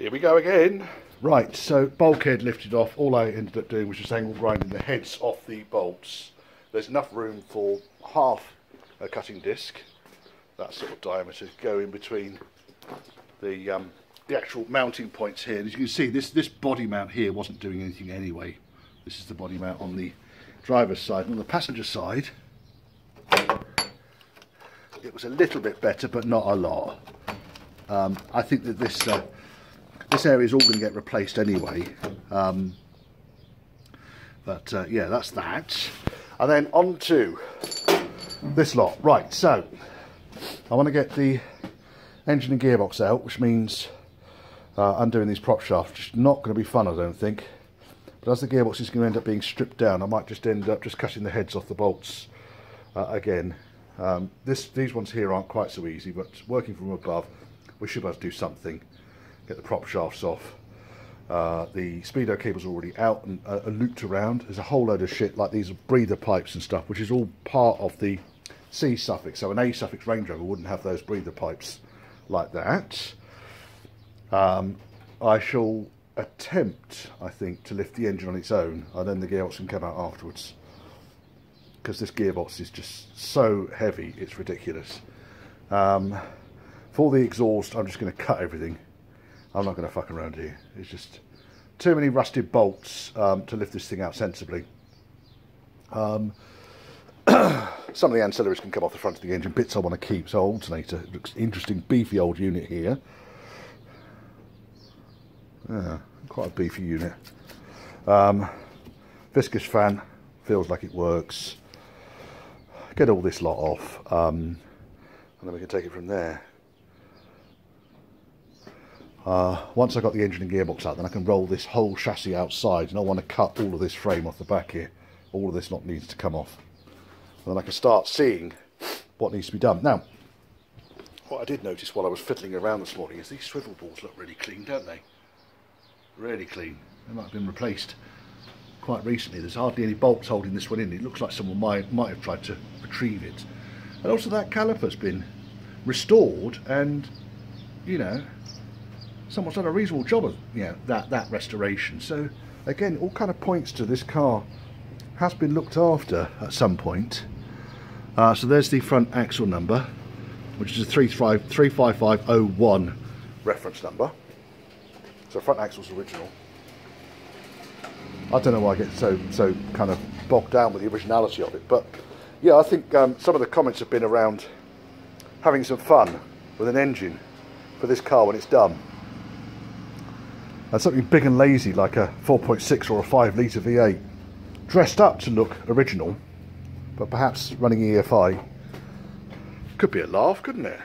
Here we go again. Right, so bulkhead lifted off. All I ended up doing was just angle grinding the heads off the bolts. There's enough room for half a cutting disc, that sort of diameter, to go in between the actual mounting points here. And as you can see, this body mount here wasn't doing anything anyway. This is the body mount on the driver's side. And on the passenger side, it was a little bit better, but not a lot. I think that this area is all going to get replaced anyway. Yeah, that's that. And then on to this lot. Right, so I want to get the engine and gearbox out, which means undoing these prop shafts. Just not going to be fun, I don't think. But as the gearbox is going to end up being stripped down, I might just end up just cutting the heads off the bolts again. These ones here aren't quite so easy, but working from above, we should be able to do something. Get the prop shafts off. The speedo cable's already out and looped around. There's a whole load of shit like these breather pipes and stuff, which is all part of the C suffix. So an A-suffix Range Rover wouldn't have those breather pipes like that. I shall attempt, I think, to lift the engine on its own, and then the gearbox can come out afterwards. Because this gearbox is just so heavy, it's ridiculous. For the exhaust, I'm just going to cut everything. I'm not going to fuck around here. It's just too many rusted bolts to lift this thing out sensibly. Some of the ancillaries can come off the front of the engine, bits I want to keep. So alternator, it looks interesting, beefy old unit here. Yeah, quite a beefy unit. Viscous fan, feels like it works. Get all this lot off, and then we can take it from there. Once I've got the engine and gearbox out, then I can roll this whole chassis outside, and I want to cut all of this frame off the back here. All of this lot needs to come off. And then I can start seeing what needs to be done. Now, what I did notice while I was fiddling around this morning is these swivel balls look really clean, don't they? Really clean. They might have been replaced quite recently. There's hardly any bolts holding this one in. It looks like someone might have tried to retrieve it. And also that caliper's been restored, and, you know, someone's done a reasonable job of, you know, that restoration. So again, all kind of points to this car has been looked after at some point. So there's the front axle number, which is a 35501 reference number. So front axle's original. I don't know why I get so kind of bogged down with the originality of it, but yeah, I think some of the comments have been around having some fun with an engine for this car when it's done. And something big and lazy like a 4.6 or a 5 litre V8, dressed up to look original, but perhaps running EFI could be a laugh, couldn't it?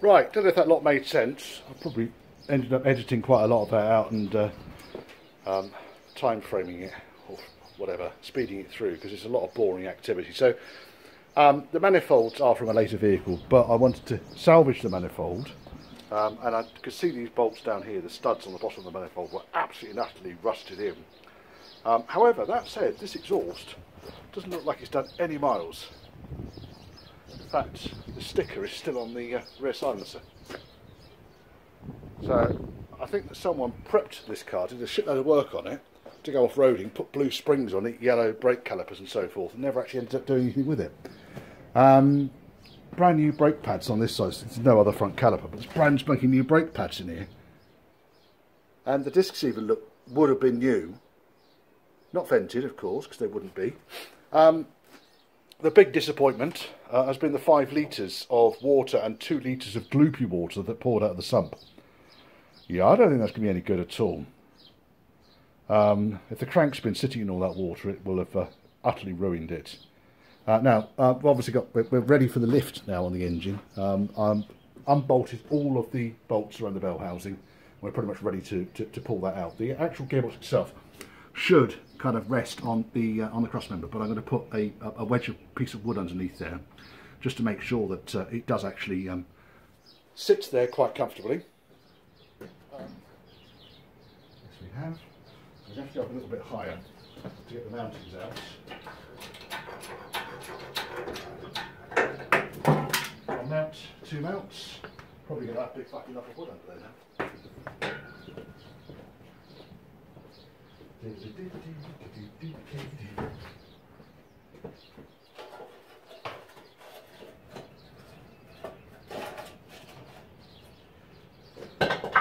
Right, don't know if that lot made sense. I probably ended up editing quite a lot of that out and time framing it or whatever, speeding it through because it's a lot of boring activity. So the manifolds are from a later vehicle, but I wanted to salvage the manifold, and I could see these bolts down here, the studs on the bottom of the manifold were absolutely and utterly rusted in. However, that said, this exhaust doesn't look like it's done any miles. In fact, the sticker is still on the rear silencer. So I think that someone prepped this car, did a shitload of work on it to go off-roading, put blue springs on it, yellow brake calipers and so forth, and never actually ended up doing anything with it. Brand new brake pads on this side. There's no other front caliper, but there's brand spanking new brake pads in here. And the discs even would have been new. Not vented, of course, because they wouldn't be. The big disappointment has been the 5 litres of water and 2 litres of gloopy water that poured out of the sump. Yeah, I don't think that's going to be any good at all. If the crank's been sitting in all that water, it will have utterly ruined it. Now, we've obviously we're ready for the lift now on the engine. I'm unbolted all of the bolts around the bell housing. We're pretty much ready to pull that out. The actual gearbox itself should kind of rest on the cross member, but I'm going to put a wedge of piece of wood underneath there, just to make sure that it does actually sit there quite comfortably. Yes, we have. We have to go up a little bit higher to get the mountings out. I'll mount 2 mounts. Probably going to have a big fucking lump of wood under there now.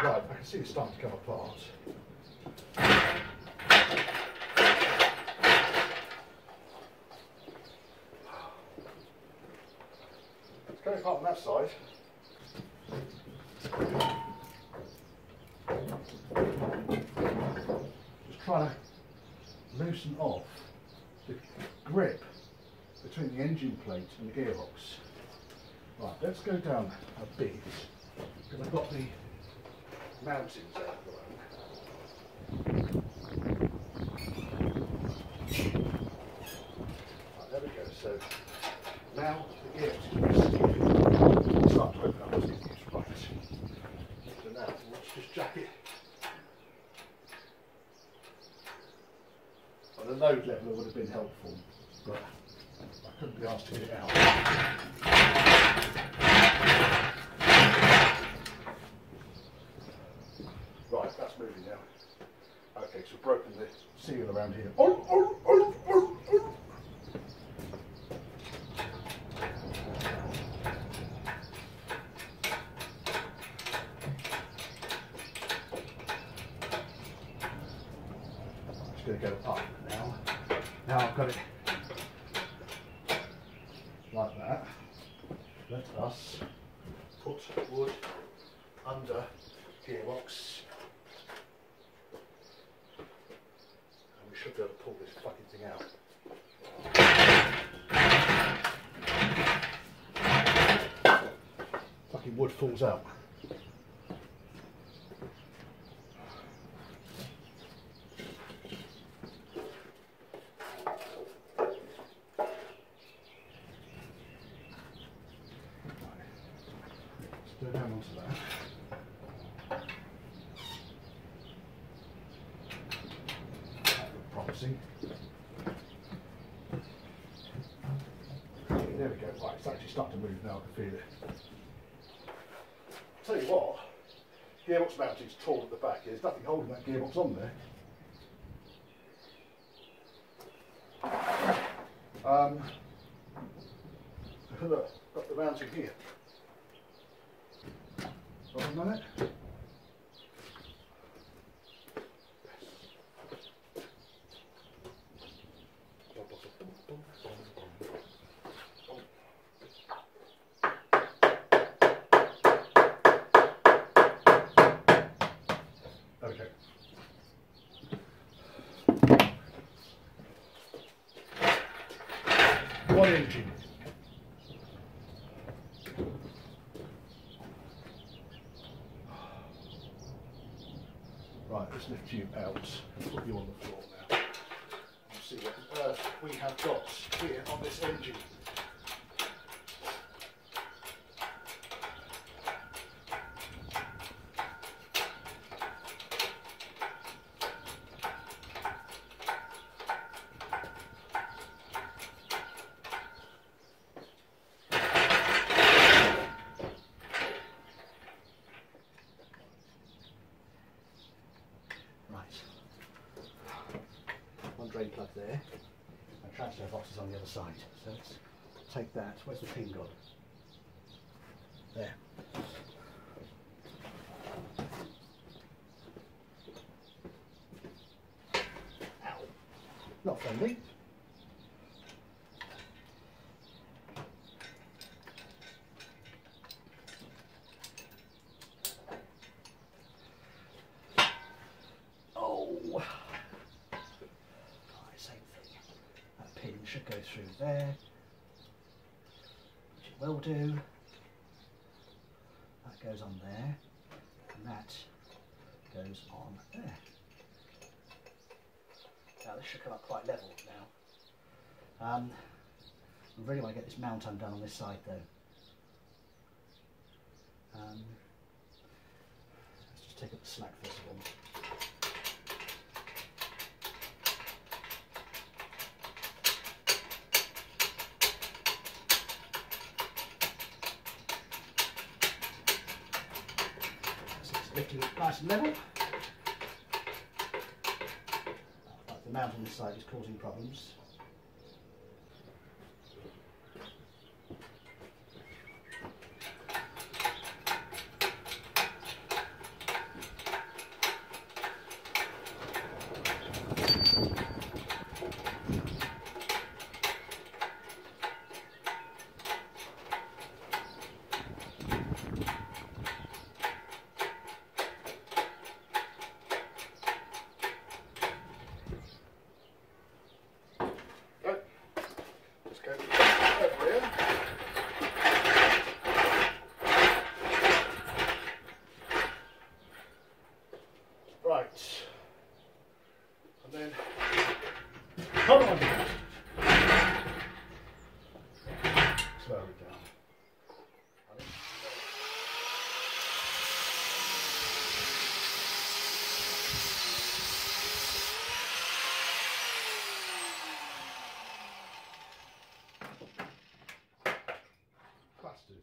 Right, I can see it's starting to come apart. It's going apart on that side. Just trying to loosen off the grip between the engine plate and the gearbox. Right, let's go down a bit because I've got the mountings out of the way. Right, there we go. So now the gearbox is start to open up as it is. Right. So now let's just jack it. On a load level it would have been helpful, but I couldn't be asked to get it out. Right, that's moving now. Okay, so we've broken the seal around here. Just going to go up now. Now I've got it like that. Let us put wood under gearbox. And we should be able to pull this fucking thing out. Fucking wood falls out. Go down onto that. That looked promising. There we go. Right, it's actually starting to move now. I can feel it. Tell you what, gearbox mounting's torn at the back. There's nothing holding that gearbox on there. Look, got the mounting here. Hold on a minute. Okay. One engine. you out and put you on the floor now. And see what on earth we have got here on this engine. One drain plug there, and transfer box is on the other side. So let's take that. Where's the pin gone? There. Ow. Not friendly. Should go through there, which it will do. That goes on there, and that goes on there. Now this should come up quite level now. We really want to get this mount undone on this side though. Let's just take up the slack first of all. Lifting it nice and level. Like the mount on this side is causing problems. Right, and then come on, slowly down. Bastard.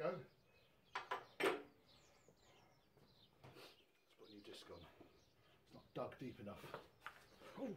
go. Let's put a new disc on. It's not dug deep enough. Ooh.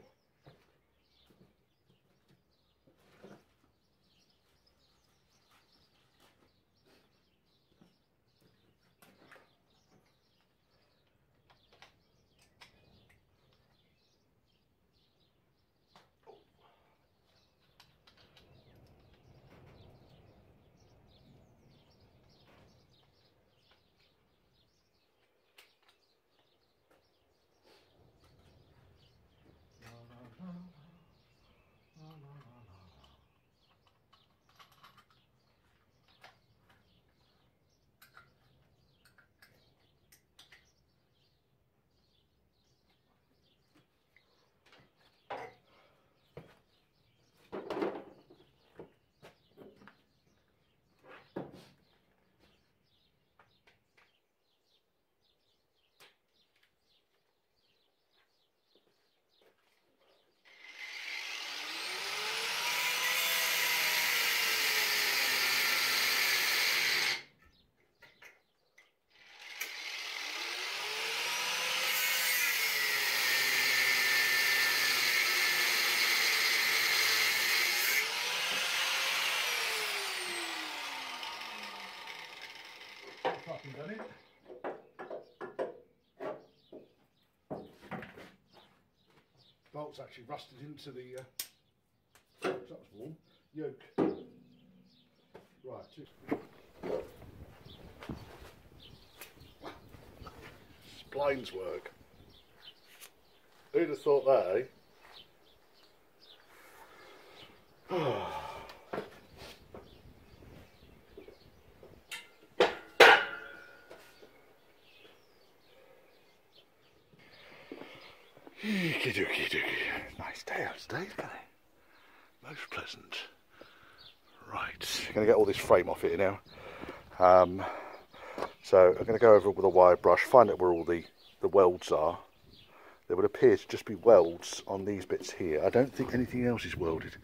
Fucking done it. Bolt's actually rusted into the that was warm yoke. Right, splines work. Who'd have thought that, eh? Nice day out today, isn't it? Most pleasant. Right, I'm going to get all this frame off here now. So I'm going to go over it with a wire brush, find out where all the welds are. There would appear to just be welds on these bits here. I don't think anything else is welded.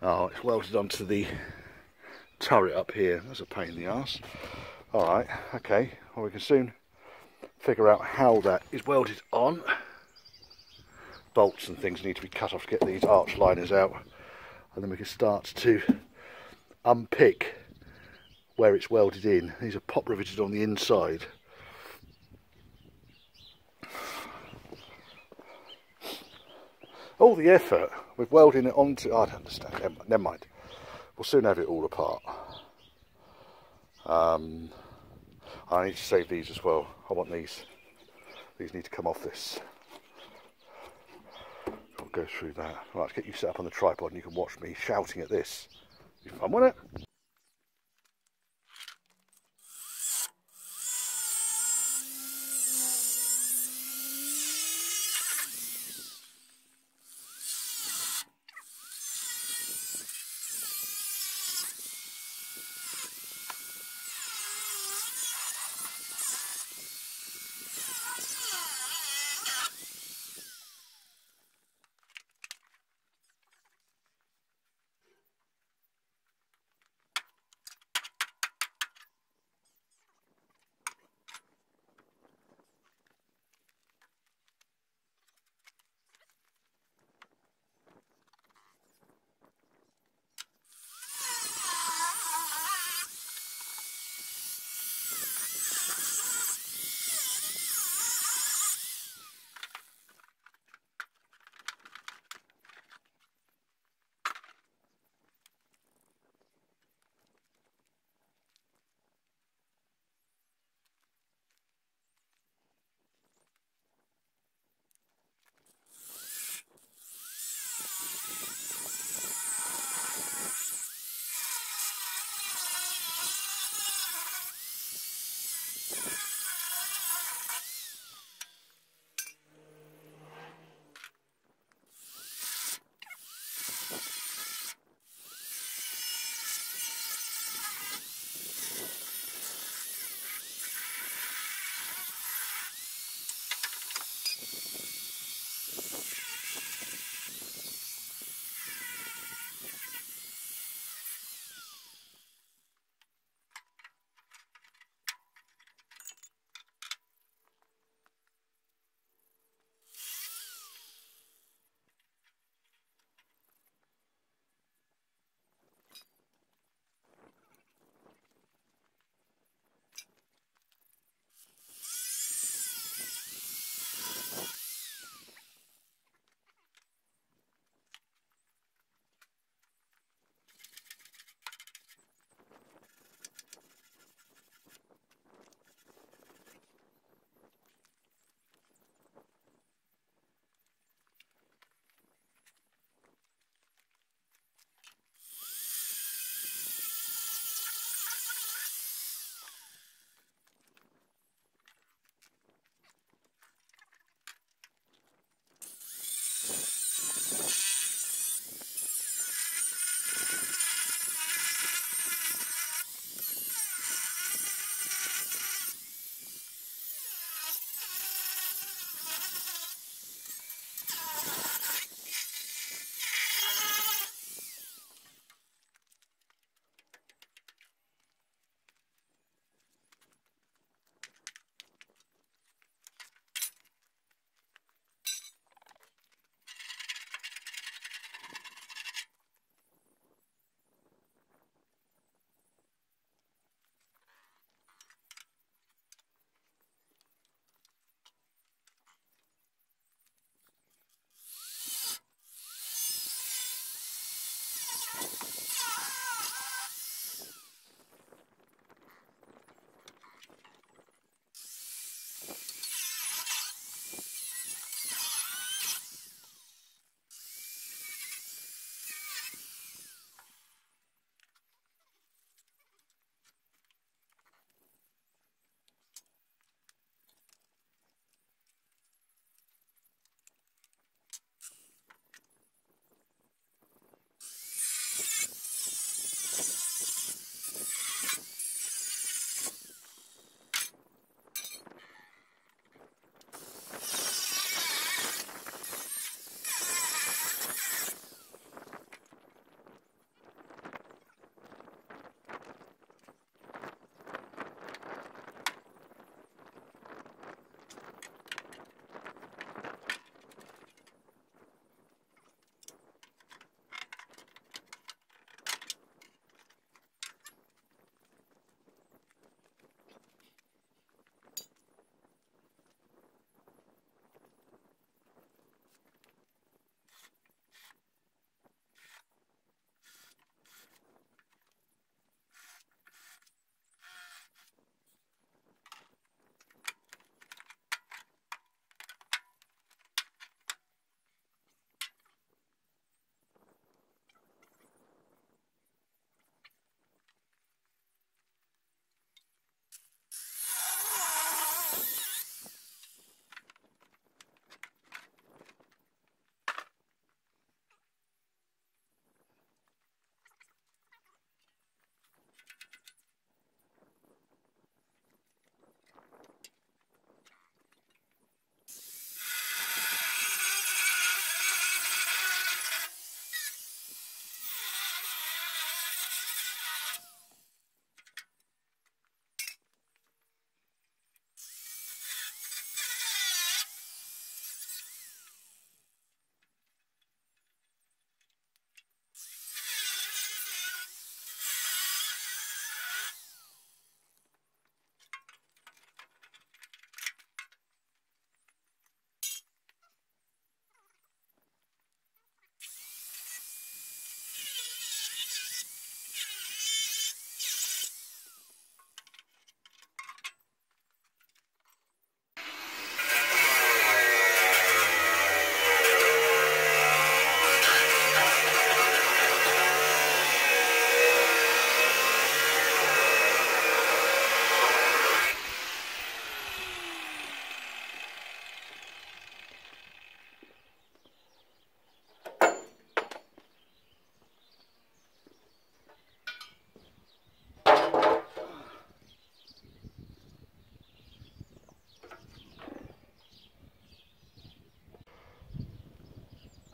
Oh, it's welded onto the turret up here. That's a pain in the arse. Alright, okay. Well, we can soon figure out how that is welded on. Bolts and things need to be cut off to get these arch liners out, and then we can start to unpick where it's welded in. These are pop riveted on the inside. All the effort with welding it onto, I don't understand, never mind. We'll soon have it all apart. I need to save these as well. I want these need to come off this. I'll go through that. Right, let's get you set up on the tripod and you can watch me shouting at this. Be fun, won't it?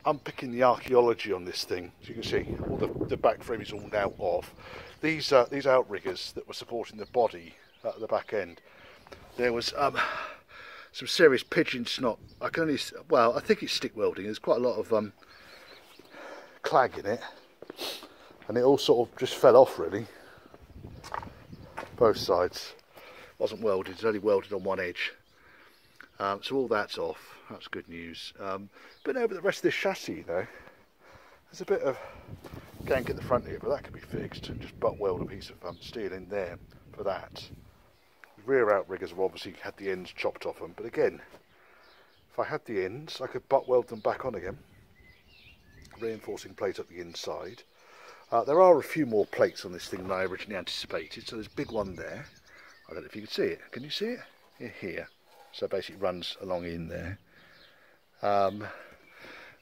unpicking the archaeology on this thing. As you can see, all the back frame is all now off. These outriggers that were supporting the body at the back end, there was some serious pigeon snot. I think it's stick welding. There's quite a lot of clag in it, and it all sort of just fell off really. Both sides. Wasn't welded, it's only welded on one edge. So all that's off. That's good news. But no, but the rest of this chassis, though, there's a bit of gank at the front here, but that can be fixed. And just butt weld a piece of steel in there for that. The rear outriggers have obviously had the ends chopped off them, but again, if I had the ends, I could butt weld them back on again. Reinforcing plate up the inside. There are a few more plates on this thing than I originally anticipated. So there's a big one there. I don't know if you can see it. Can you see it? Here. So basically it runs along in there.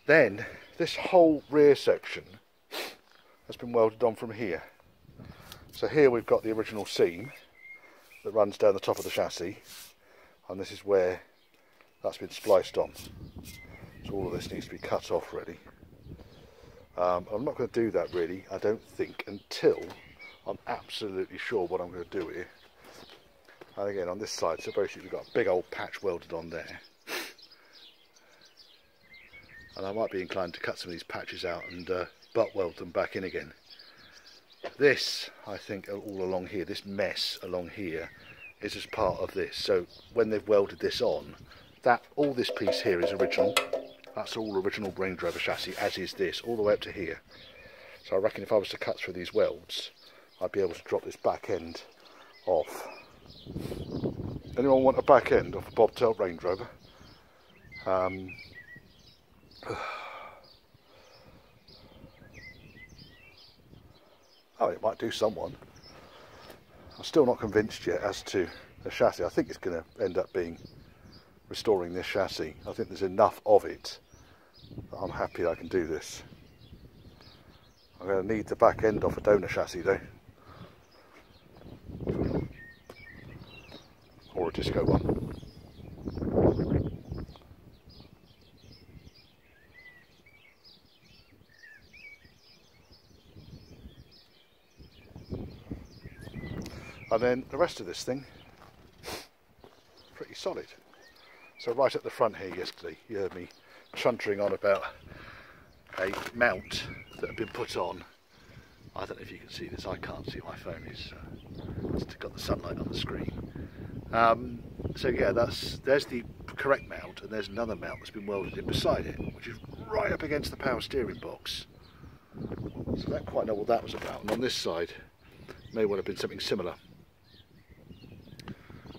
Then this whole rear section has been welded on from here. So here we've got the original seam that runs down the top of the chassis, and this is where that's been spliced on. So all of this needs to be cut off really. I'm not going to do that really, I don't think, until I'm absolutely sure what I'm going to do here. And again on this side, so basically we've got a big old patch welded on there. And I might be inclined to cut some of these patches out and butt weld them back in again. This, I think, all along here, this mess along here, is as part of this. So when they've welded this on, all this piece here is original. That's all original Range Rover chassis, as is this, all the way up to here. So I reckon if I was to cut through these welds, I'd be able to drop this back end off. Anyone want a back end off a bobtail Range Rover? Oh, it might do someone. I'm still not convinced yet as to the chassis. I think it's going to end up being restoring this chassis. I think there's enough of it that I'm happy I can do this. I'm going to need the back end off a donor chassis though, or a disco one. And then the rest of this thing, pretty solid. So right at the front here yesterday, you heard me chuntering on about a mount that had been put on. I don't know if you can see this, I can't see, my phone is it's got the sunlight on the screen. So yeah, there's the correct mount, and there's another mount that's been welded in beside it, which is right up against the power steering box. So I don't quite know what that was about. And on this side, may well have been something similar.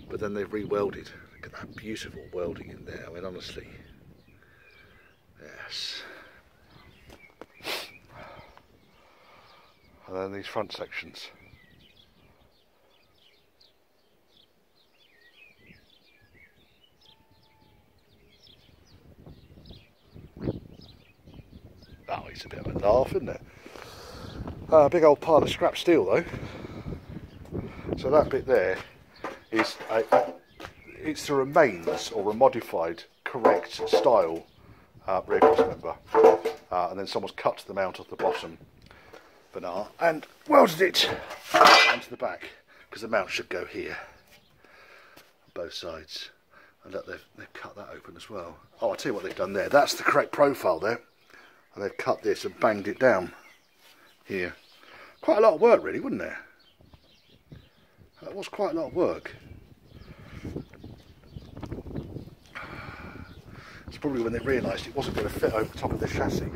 But then they've re-welded. Look at that beautiful welding in there. I mean, honestly. Yes. And then these front sections. Oh, it's a bit of a laugh, isn't it? A big old pile of scrap steel though. So that bit there is it's the remains or a modified correct style rear cross member, and then someone's cut the mount off the bottom banar and welded it onto the back, because the mount should go here on both sides. And look, they've cut that open as well. Oh, I'll tell you what they've done there. That's the correct profile there, and they've cut this and banged it down here. Quite a lot of work really, wasn't there? That was quite a lot of work. It's probably when they realised it wasn't going to fit over the top of the chassis.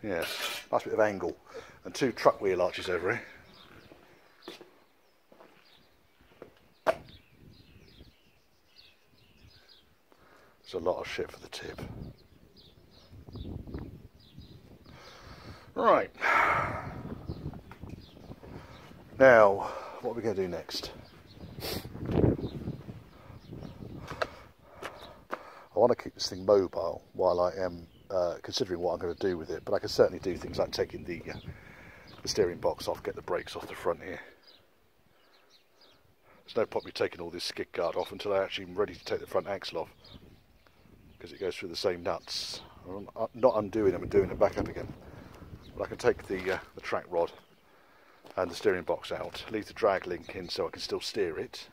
Yeah, nice bit of angle. And two truck wheel arches over here. There's a lot of shit for the tip. Right. Now, what are we going to do next? I want to keep this thing mobile while I am considering what I'm going to do with it, but I can certainly do things like taking the steering box off, get the brakes off the front here. there's no point me taking all this skid guard off until I actually am ready to take the front axle off, because it goes through the same nuts. I'm not undoing them and doing it back up again. But I can take the track rod and the steering box out, leave the drag link in so I can still steer it.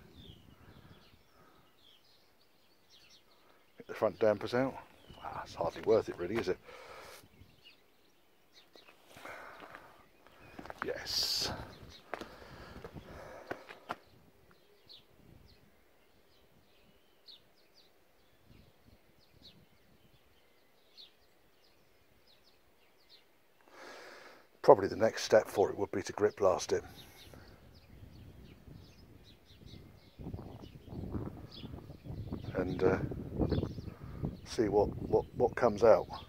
Get the front dampers out. It's hardly worth it really, is it? Yes. Probably the next step for it would be to grip blast it. And see what comes out. Well,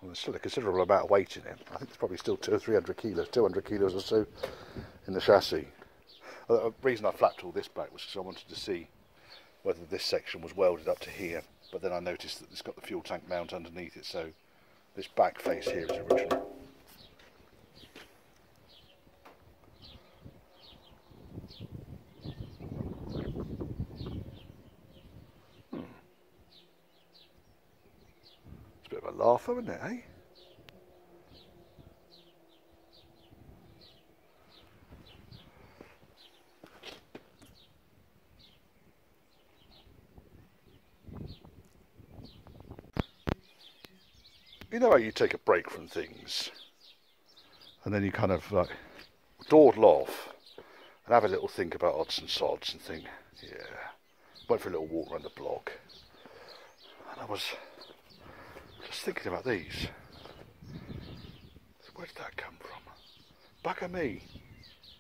there's still a considerable amount of weight in it. I think there's probably still 200 or 300 kilos, 200 kilos or so in the chassis. The reason I flapped all this back was because I wanted to see whether this section was welded up to here, but then I noticed that it's got the fuel tank mount underneath it, so this back face here is original. It's a bit of a laugher, isn't it, eh? You know how you take a break from things and then you kind of like dawdle off and have a little think about odds and sods and think, yeah, went for a little walk around the block, and I was just thinking about these. Where did that come from? Bugger me.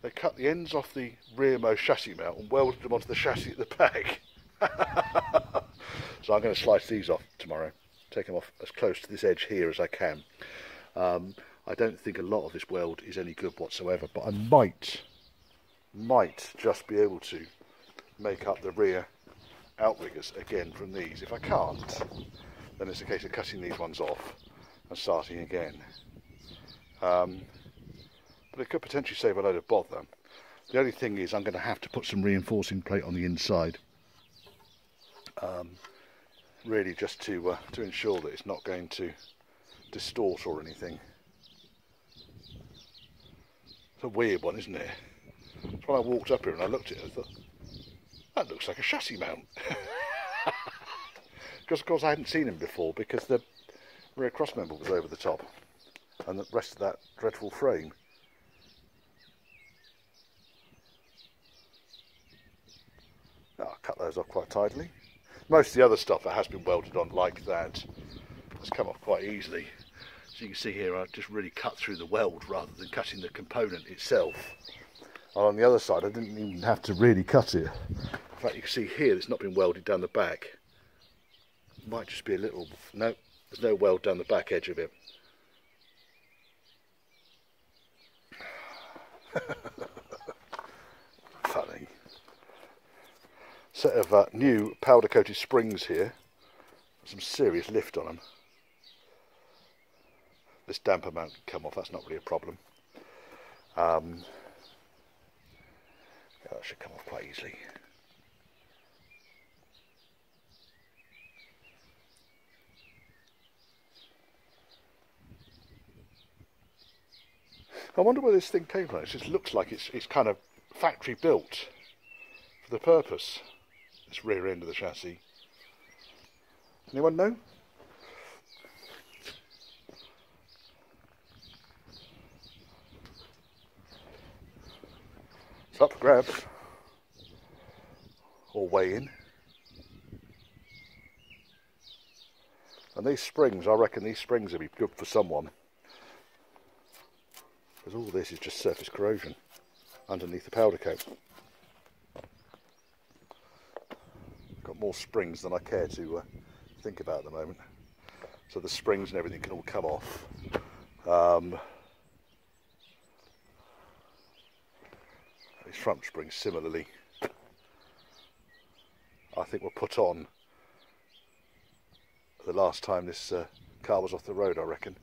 They cut the ends off the rearmost chassis mount and welded them onto the chassis at the back. So I'm going to slice these off tomorrow. Take them off as close to this edge here as I can. I don't think a lot of this weld is any good whatsoever, but I might just be able to make up the rear outriggers again from these. If I can't, then it's a case of cutting these ones off and starting again. But it could potentially save a load of bother. The only thing is I'm going to have to put some reinforcing plate on the inside. Really just to ensure that it's not going to distort or anything. It's a weird one, isn't it? So when I walked up here and I looked at it, I thought, that looks like a chassis mount. Because of course I hadn't seen him before, because the rear cross member was over the top and the rest of that dreadful frame. I'll cut those off quite tidily. Most of the other stuff that has been welded on like that has come off quite easily. So you can see here I just really cut through the weld rather than cutting the component itself. And on the other side I didn't even have to really cut it. In fact, you can see here it's not been welded down the back. It might just be a little... No, there's no weld down the back edge of it. Funny. Set of new powder coated springs here, some serious lift on them. This damper mount can come off, that's not really a problem. Yeah, that should come off quite easily. I wonder where this thing came from. It just looks like it's kind of factory built for the purpose. This rear end of the chassis. Anyone know? It's up for grabs. Or weigh in. And these springs, I reckon these springs will be good for someone. Because all this is just surface corrosion underneath the powder coat. Got more springs than I care to think about at the moment. So the springs and everything can all come off. These front springs similarly, I think were put on the last time this car was off the road, I reckon.